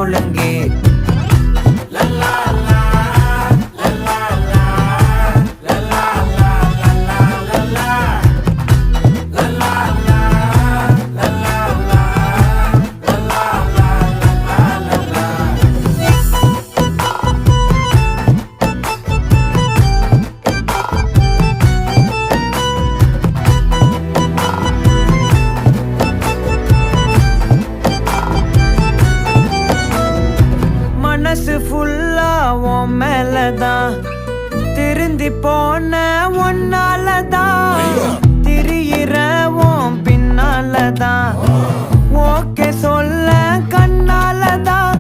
ஒழுங்கு. மனசு ஃபுல்லா உன் மேலதான், திருந்தி போன ஒன்னாலதான், திரியிற உன் பின்னாலதான், ஓகே சொல்ல கண்ணாலதான்.